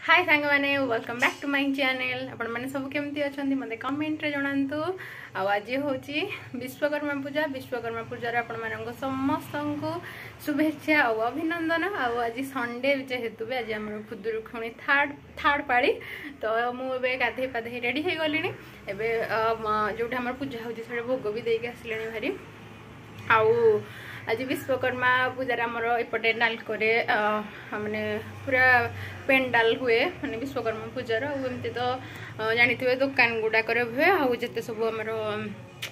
हाय सांग मैंने welcome back to my channel. आपण मैंने सब केमती अच्छा मत कमेंट रे जनातु। आज हूँ विश्वकर्मा पूजा। विश्वकर्मा पूजा आपण मान समस्त को शुभेच्छा और अभिनंदन। आज संडे जेहेतु भी आज आम खुदुरुखुणी थर्ड पाली तो मुझे गाधे पाधे रेडी हो गली। जो पूजा हो भोग भी देके आसले भारी। आज विश्वकर्मा पूजार आमर एपटे नालकोरे माने पूरा पेंडाल हुए माने विश्वकर्मा पूजार एमती तो जानी थे दुकान गुड़ाक हुए आते सब आमर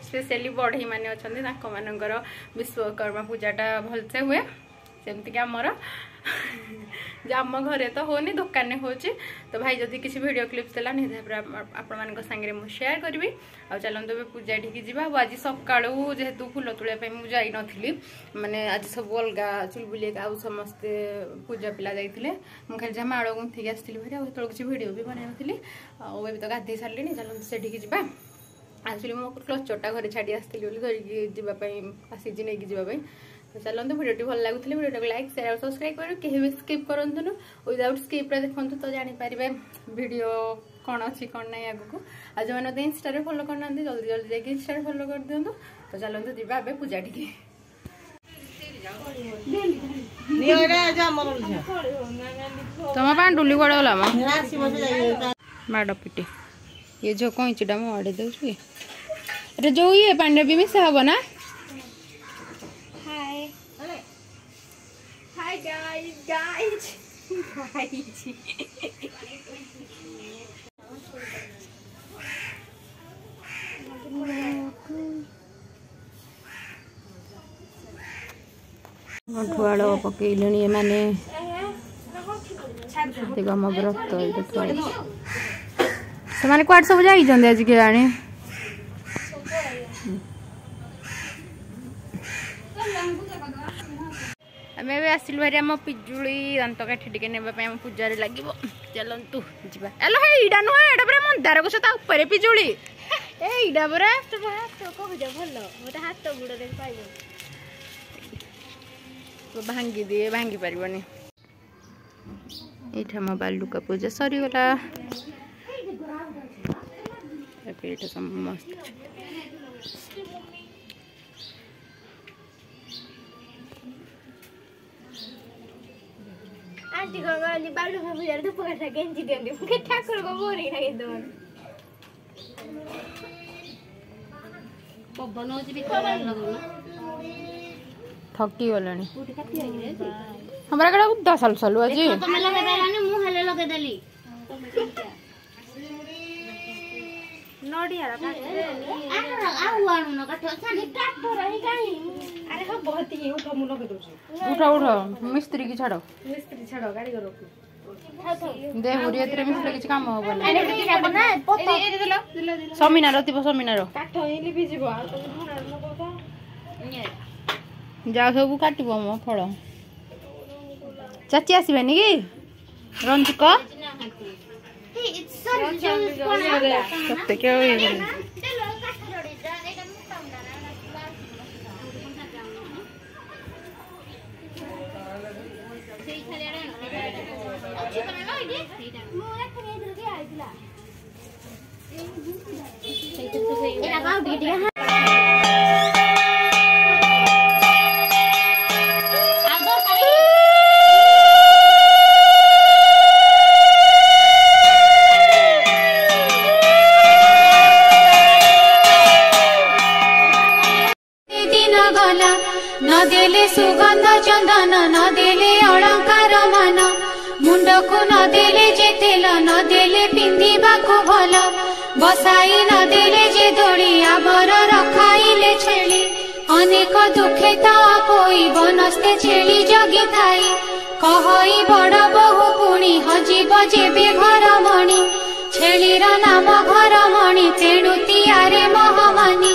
स्पेशली बढ़ई मैंने अच्छा मानकर विश्वकर्मा पूजाटा भलसे हुए सेमती आमर आम घरे तो होनी दुकान हो। तो भाई जदि किसी वीडियो क्लिप्स देला निहाती आपण मान संगे मुझे शेयर करी। आ चलते पूजा ठीक जा। आज सका जेहेतु फुल तुलिया मुझे जाई नी माने आज सब अलग चुलबुल आउ समस्ते पूजा पिला जाइए। मुझे खाली जहाँ माड़ गुंथिक आसती भाई आते किसी वीडियो भी बनाई आए तो गाधे सारे चलते से जा। एक्चुअली मो क्लचरटा घरे छाड़ी आसती धरिकी जावाई आसी नहीं जावाई। तो चलते वीडियो भल लगुले वीडियो को लाइक शेयर और सब्सक्राइब कर कहीं भी स्किप करूँ विदाउट स्किप देखु तो जापर वीडियो कौन अच्छी कौन ना आगू। आज मैंने तो इंस्टा फॉलो करना जल्दी जल्दी जाके इंस्टा फॉलो कर दिखाँ। तो चलते जा पूजा टी तुम पांडुली कड़े गला माड़ पिटी ये जो कईचीटा मो आड़े दे जो ये पानी भी मिसा हम ना। Hi guys. ठुआड़ पकईले माने गम व्रत से कौट सब जाइए आज के जाने आम आसिलु भारी आम पिजुली दात काठी टे नापी आम पूजा लगे। चलतु जा एटा नुह एटा पूरा मंदार गछ ता पिजुली एटा पूरा हाथ गुड़ भांगी दिए भांगी पारनी। ये मो बालुका पूजा सरीगला समस्त आंटी को बालुका पूजा धूप काटा गेंजी दिखती ठाकुर को बोरी थकी गला हमारा कड़ा उदा साल सालू आज उठा उठा मिस्त्री की छाड़ गाड़ी दे बुरी मिस्त्री किसी काम समीनार समीनार जा सब काट मो फल चाची आसबानी कि रंजुक नदेले सुगंध चंदन नदेले अलंकार मान मुंड को नदेले जे तेल नदेले पिंधिबा को भल बसाई नदेले जे दोड़ी आबर रखाइले छेली अनेक दुखे तापोई बनस्ते छेली जगी थाई कहई बड़ बहु पुणी हजीब जेबे घर मणि छेलीर नाम घर मणि तेणु तियारे महमानी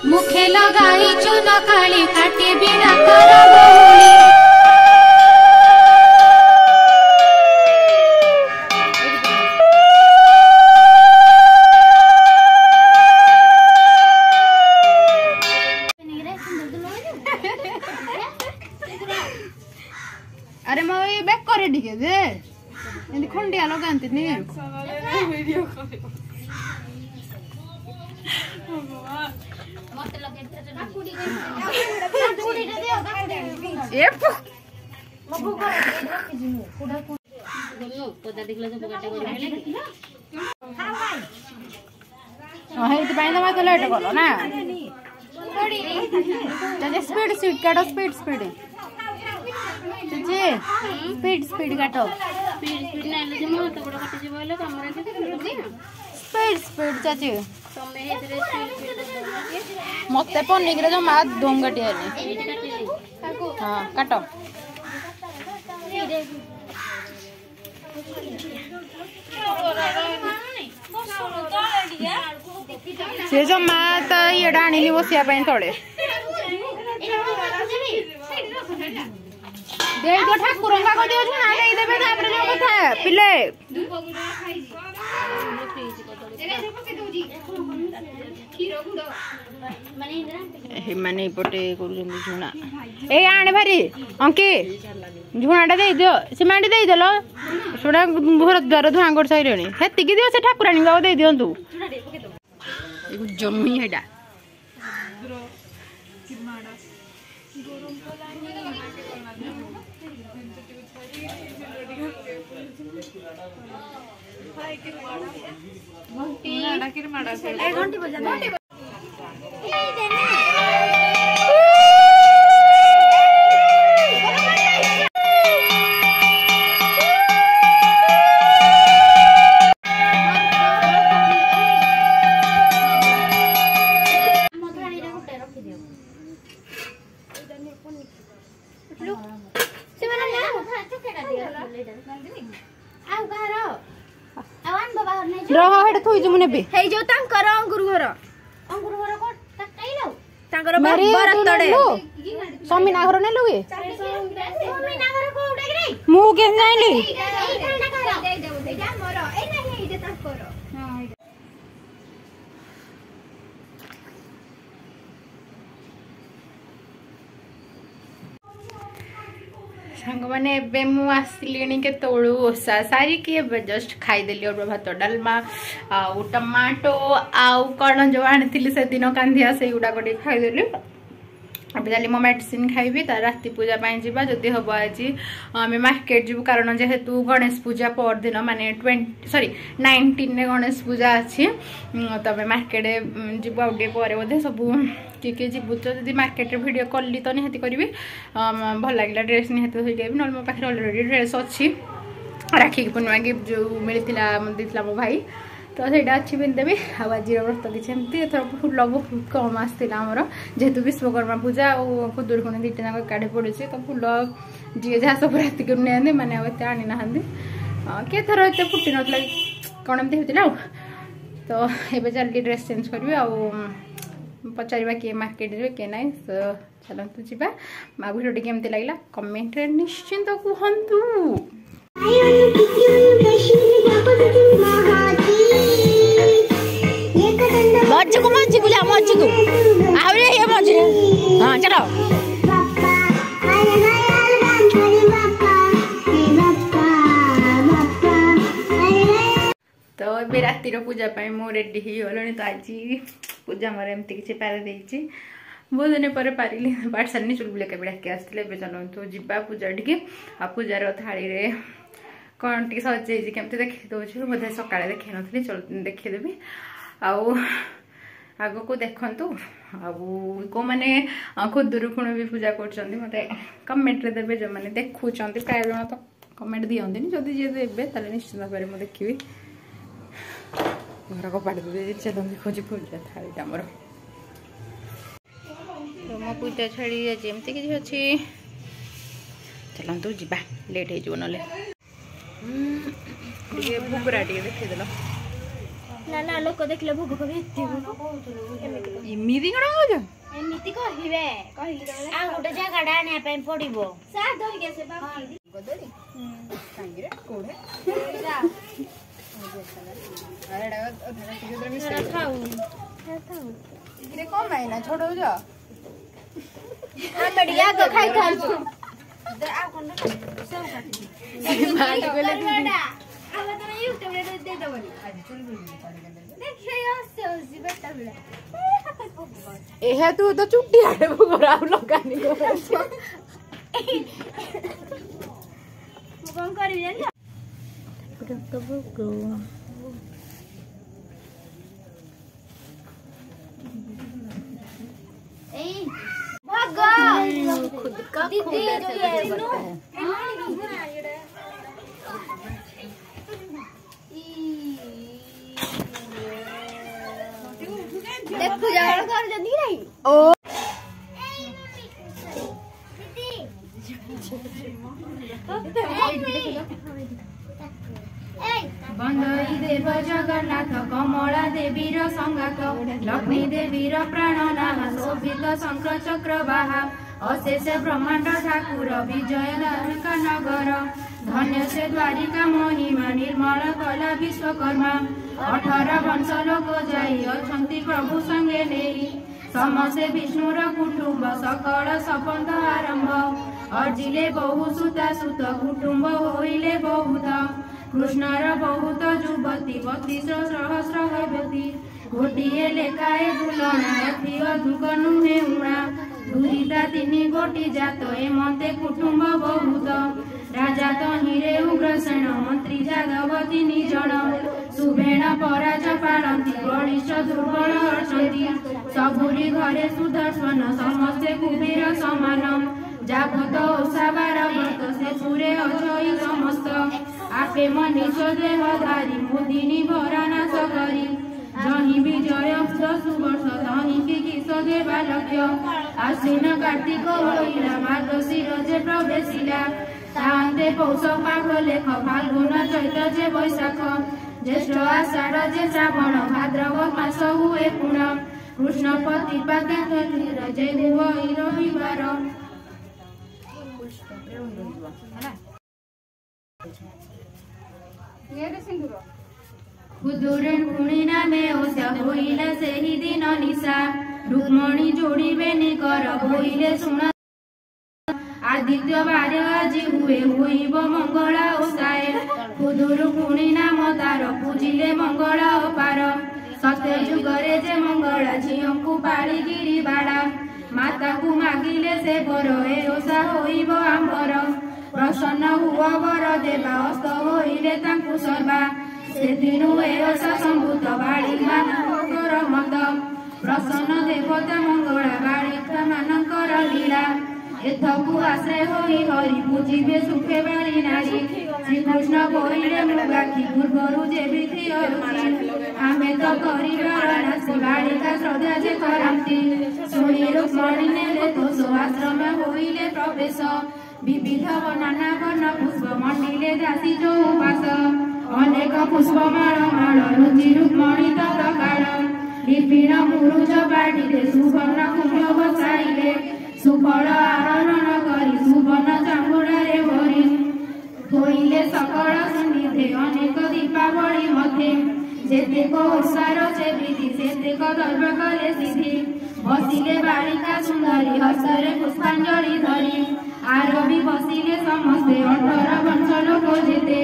मुखे लगाई चुन काली काटे बिना कर बहुली अरे मैं बैक करे टिके दे एंदी खंडिया लगांती नहीं वीडियो मत लगे ए मबु को रखी कुडा पदा देखला सब काटे कर हां हे पाई दमा तो लेट करो ना चले स्पीड स्पीड काटो स्पीड स्पीड चचे स्पीड स्पीड काटो स्पीड स्पीड ना ले जे मो तो बड़ काटे जे बोले कैमरा के स्पीड स्पीड चाची तमे हेतरे स्पीड मते पनिक रे जो मा दोंगटी आनी हां काटो से जो मा तो ये डाणी बसिया तले दे दो ठाकुर को दियो छुना दे देबे तापर जो कथा पिले माने पटे करूछन झुना ए आणे भारी अंके झुनाटा दे दियो सिमेंट दे देलो सोडा घर द्वार धुआ कर साइरेनी हेति की दियो से ठाकुरानी गाव दे दियंतु एगु जम्मी हेडा घंटी बजा रहो हेड थुई जे मुने बे हे जो तांकर अंगुर घर को तकाइलो तांकर बर तडे समीना घर ने लुए समीना घर को उडे रे मु के जाइली दे देबो देजा मोर ए नाही जे तांकर हां सांग मैंने एबे मु आसलिनी के तोळू ओसा सारी के जस्ट खाईदेली और भात डालमा आउ टमाटो आउ कौन जो आनी से दिन कांदिया से गुड़ा को खाईदेली अभी जाली मो मेडिसिन खाइबी तार राति पूजा पाई जीवा जदि हम आज आम मार्केट जीव कारण जेहेतु गणेश पूजा पर दिन माने 19 ने गणेश पूजा अच्छी तब मार्केट जीव आउटे पर बोधे सब किए जीवु तो जब मार्केट वीडियो कली तो निहाती करी भल लगे ड्रेस निहाती धोई ना मो पाखे अलरेडी ड्रेस अच्छी राखी पूर्णिमा गिफ्ट जो मिलता मो भाई तो सहीटा अच्छी पिंधदेवी आज व्रत किसी एमती एथर फुल बहुत कम आसाला आमर जेहेतु विश्वकर्मा पूजा और खुदुरकुणी दीटा जाक एकाठी पड़ी तो फुल जी जहाँ सब रात को नि मैंने एत आनी ना किए थर एत फुटी ना कौन एमती होता तो ये चलिए ड्रेस चेंज करी पचार किए मार्केट किए ना तो चलतु जावा भिडियो केमती लगे कमेंट निश्चिंत कहतु मज्जी को मज्जी बुला मज्जी को आवरे ये मज्जी हां चलो तो ए राति रो पूजा पाई मो रेडी ही होलनी तो आज पूजा मोर एमती किछि पारे देछि बहुत दिन पर पारिली बाट सारनी चुल बुले के डाके आसले बे चलतो जिबा पूजा टिके आ पूजार थाली रे कौन टी सजे केमती देखी दौर बोधे सका देखी नी चल देखीदेवी आउ आग को देखु को मैंने खुदुरकुणी भी पूजा कर मत कमेंट रे देवे जो मैंने देखुं प्राय जन तो कमेंट दिखती जदि जी देवे ताले निश्चित भाव में देखी घर कपाट दे चल देखुची पूजा थाली आमर तो मो पूजा छाड़ी जमती किसी अच्छी चलतु जा लेट हो ना भोगरा टे देखीदेल ना ना लोक देखले भोग को इमिदी कण हो जा एमिति कहिबे कहिले आ गोटे जगह डाने पे पड़िबो सा धरि के से बाकी गोदरी कांगिरे कोडे जा अरे डा अधरा टिके मिस खाऊ इकरे कम है ना छोड़ो जा आ बढ़िया तो खाई ଏହା ତୁ ତ ଚୁଟି ଆଡେ ଭୋଗରା ଆଉ ଲଗାନି ମୁଁ କଣ କରିବି ଜାଣିଛ देखो जाओ कर जल्दी नहीं ओ बंदई देव जगन्नाथ कमला देवीर संगात लक्ष्मी देवीर प्राणनाथ शोभित शंख चक्र बाहा अशेष ब्रह्मांड ठाकुर विजय द्वारिका नगर धन्य से द्वारिका महिमा निर्मल कला विश्वकर्मा 18 वंश लोक जाई अछंती प्रभु संगे नेई समस्ते विष्णुर कुटुंब सकल सपंथ आरंभ अर्जिले बहु सुता सुत कुटुंब होइले बहुत कृष्णर बहुत युवती 32 सहस्र हैवती गोटिए लेखाए दुलना अति अधिक नुहे उणा दुरीता 3 गोटी जात एमते कुटुंब बहुत राजा तहिरे उग्रसेन मंत्री जादव 3 जन सुभेण पराज पालती बलिष्ठ दुर्बल अर्चती सबुरी घरे सुदर्शन समस्ते कुबेर समान जागत ओषा 12 व्रत से पूरे अजयी समस्त आपे मनीष देहधारी मुदिनी भरानाश करी जही विजय 10 वर्ष तही किस देवा लक्ष्य आश्विन कार्तिक होइला मार्गशीर जे प्रवेशिला तांते पौष माघ लेख फाल्गुन चैत्र जे बैशाख ज्येष्ठ आषाढ़ जे श्रावण भाद्रव मास हुए पूर्ण कृष्ण प्रतिपदा जय देव रविवार खुदुरेण पुणी नामे ओषा होइला सेहि दिन निशा रुक्मणी जोड़िबे निकर होइले सुण आदित्य बारे आज हुए होइब मंगला ओषाए खुदुरु पुणी नाम तार पूजिले मंगला अपार सत्य जुगरे जे मंगला झियंकु पाड़ी गिरी बाड़ा माता को मागिले से बर ए ओषा होइब आंबर प्रसन्न हुआ वर देवा अस्त होइले तांकु सर्वा से दिनु ए ओषा संभूत बाड़ी मानकर मत प्रसन्न देवता मंगला बाड़िका मानकर लीला एथकु आश्रय होई हरि पूजिबे सुखे बाड़ी नारी श्रीकृष्ण कहले मृगाखी पूर्वरु जे विधि अरुचि आमे तो करिबार नासी बाड़िका श्रद्धा जे करंती सुनी रुक्मणी नेले तोष आश्रम होइले प्रवेश विविध नाना वर्ण पुष्प मंडिले दासी जो उपास अनेक पुष्पमाळ माळ रुचि रुक्मणी तत्काल विपिन मुरुज बाड़ीरे सुवर्ण कुंभ बसाइले सुफल आरोहण करी सुवर्ण चामुंडारे भरी होइले सकल सन्निधे अनेक दीपावली मध्ये जेतेक ओषार से विधि सेतेक धर्म कले सिद्धि बसिले बालिका सुंदरी हस्तरे पुष्पांजलि धरी आरबी बसिले समस्ते 18 वंश लोक जेते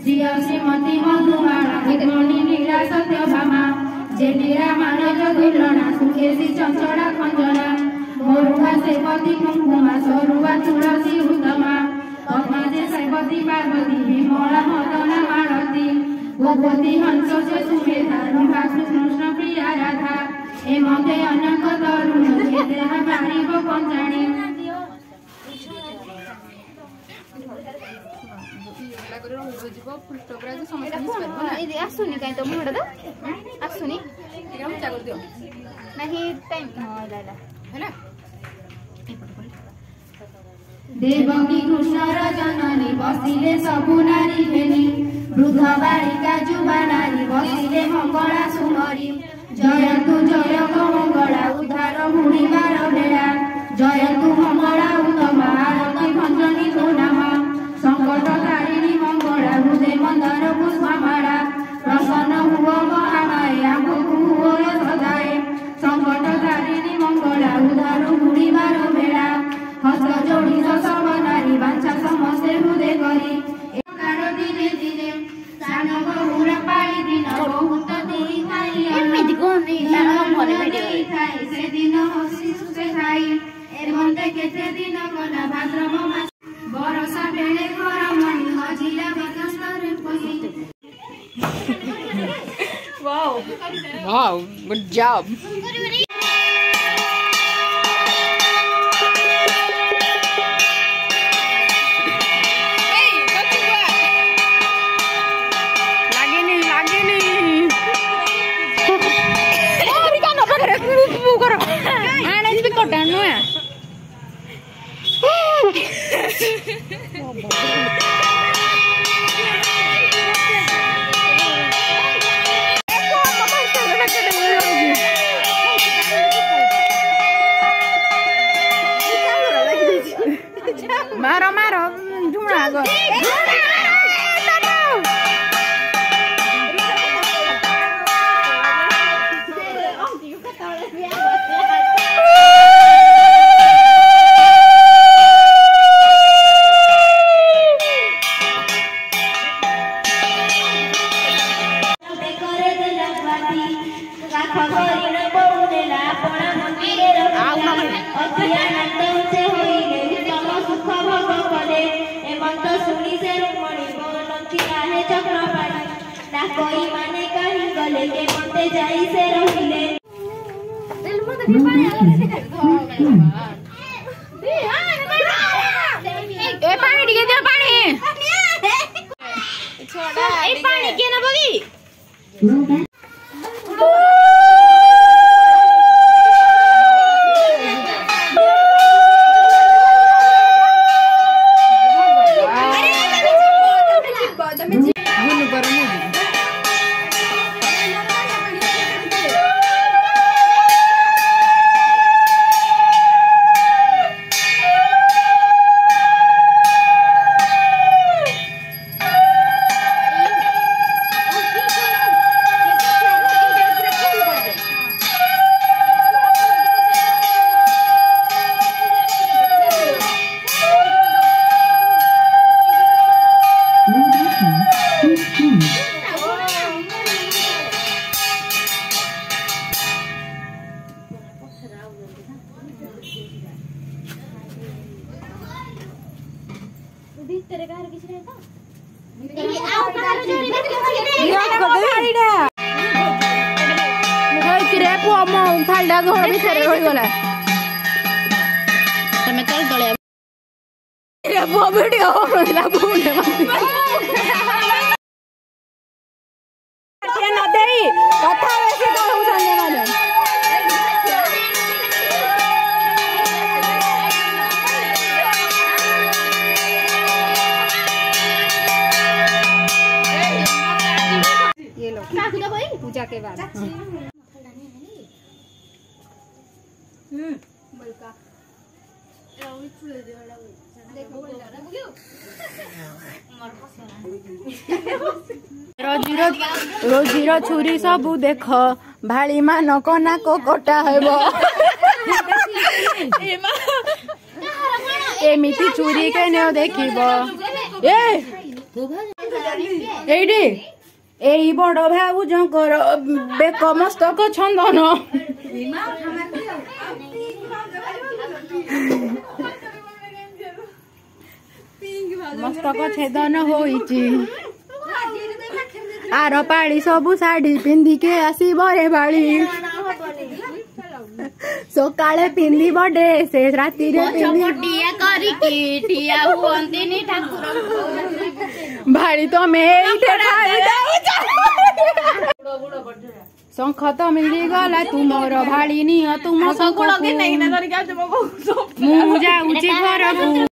श्रिय श्रीमती मधुमाला रुक्मणी नीला सत्यभामा जेनेरा मानज दुर्लना सुखेशी चंचला खंजना मोरुआ सेवती कुंकुमा सरुआ तुलसी उत्तमा पद्माजे सेवती पार्वती विमला मदना मालती गोपति हंस से सुमेधा रूपा कृष्ण प्रिया राधा एमते अनेक तरुण देह पारिब पंचाणी आसुनी कहीं तो मुहर दो आसुनी नहीं टाइम है देवकी कृष्णर जननी बसिले सबु नारी भेनी वृद्ध बालिका युवा नारी बसिले मंगला सुमरी जयतु जय मंगला उद्धार मुड़ीबार बेला जयतु मंगला उत्तम आरती भंजनी तो नाम संकट तारिणी मंगला हृदय मंदार पुष्पमाला प्रसन्न हुओ महामाये आगुकु हुओ सदाए संकट तारिणी मंगला उद्धार मुड़ीबार बेला हस्त जोड़ी सब नारी ଏମିତି କହୁନି ସେଦିନ ହସି ସୁଖେ ଖାଇ ଏମନ୍ତେ କେତେ ଦିନ ଗଲା ଭାଦ୍ରବ ମାସ ବରଷା ବେଳେ ଘର ମଣି ହଜିଲା ବିକସ୍ତରେ Pahi. Wow. Wow, good job. मारो मारो झुमड़ा गो कोई माने कहीं गले के मते जाई से रहिले दिल मत के पानी ए पानी दिए दे पानी छोड़ा ए पानी के ना बगी तेरे घर किसी रहता पूजा के बाद रोजीर छुरी सबू देख भाड़ी मान कना को कटा हेब एमिति चूरी के ने देखिब एइडी एई बड़ भाउजंकर बेक मस्तक छंदन मस्तक छेदन होइची आर पाड़ी सबू साड़ी पिंधि के आसीब रे बाड़ी सकाळे पिंधिब ड्रेस राति रे पिंधिया करिकी ठिया हुअंतिनी ठाकुर भाड़ी तो मैं एइठे खाई दाउछ शंख तो मिली गला तुमर भाड़ी निह तुम सकुल के नहीं ना तरी का मु जाउची घरकू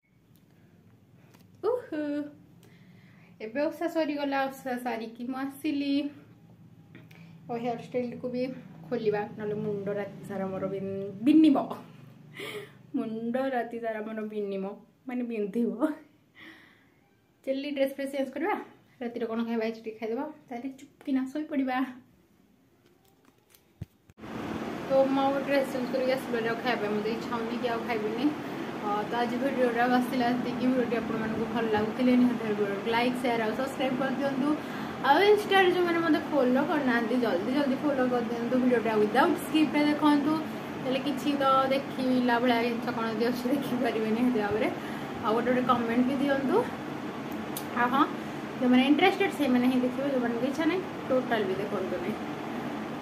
एबे ओसा सरी गला ओसा सारी की मु आसिली ओ हेयर स्टाइल को भी खोलिबा नले मुंड राति सारा मोर बिन्निब मुंड राति सारा मोर बिन्निब माने बिंधिब चली ड्रेस फ्रेस चेंज करबा राति रे कोन खाइबा चिटी खाइबा तारे चुपकिना सोई पड़िबा तो मो ड्रेस चेंज करके आसबे खाइबा मते इच्छा होनी कि आ खाइबेनी तो आज वीडियोटा बसला कि वीडियो आपको भल लगुले निहत लाइक शेयर और सब्सक्राइब कर दिंतु ଆଉ ଇନଷ୍ଟାରେ ଯେଉଁମାନେ ମୋତେ ଫଲୋ କରିନାହାନ୍ତି ଜଲ୍ଦି ଜଲ୍ଦି ଫଲୋ କରିଦିଅନ୍ତୁ। ଭିଡ଼ିଓଟା ୱିଦାଉଟ୍ ସ୍କିପ୍ରେ ଦେଖନ୍ତୁ, ହେଲେ କିଛି ତ ଦେଖିଲା ଭଳିଆ ଜିନିଷ କ'ଣ ଯଦି ଅଛି ଦେଖିପାରିବେନି ନିହାତି ଭାବରେ। ଆଉ ଗୋଟେ ଗୋଟେ କମେଣ୍ଟ ବି ଦିଅନ୍ତୁ। ଆଉ ହଁ, ଯେଉଁମାନେ ଇଣ୍ଟରେଷ୍ଟେଡ୍ ସେମାନେ ହିଁ ଦେଖିବେ, ଯେଉଁମାନଙ୍କୁ ଇଚ୍ଛା ନାହିଁ ଟୋଟାଲ୍ ବି ଦେଖନ୍ତୁନି।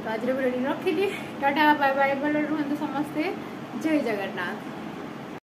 ତ ଆଜିର ଭିଡ଼ିଓଟି ରଖିଲି। ଟାଟା ବାଏ ବାଏ, ଭଲ ରୁହନ୍ତୁ ସମସ୍ତେ। ଜୟ ଜଗନ୍ନାଥ।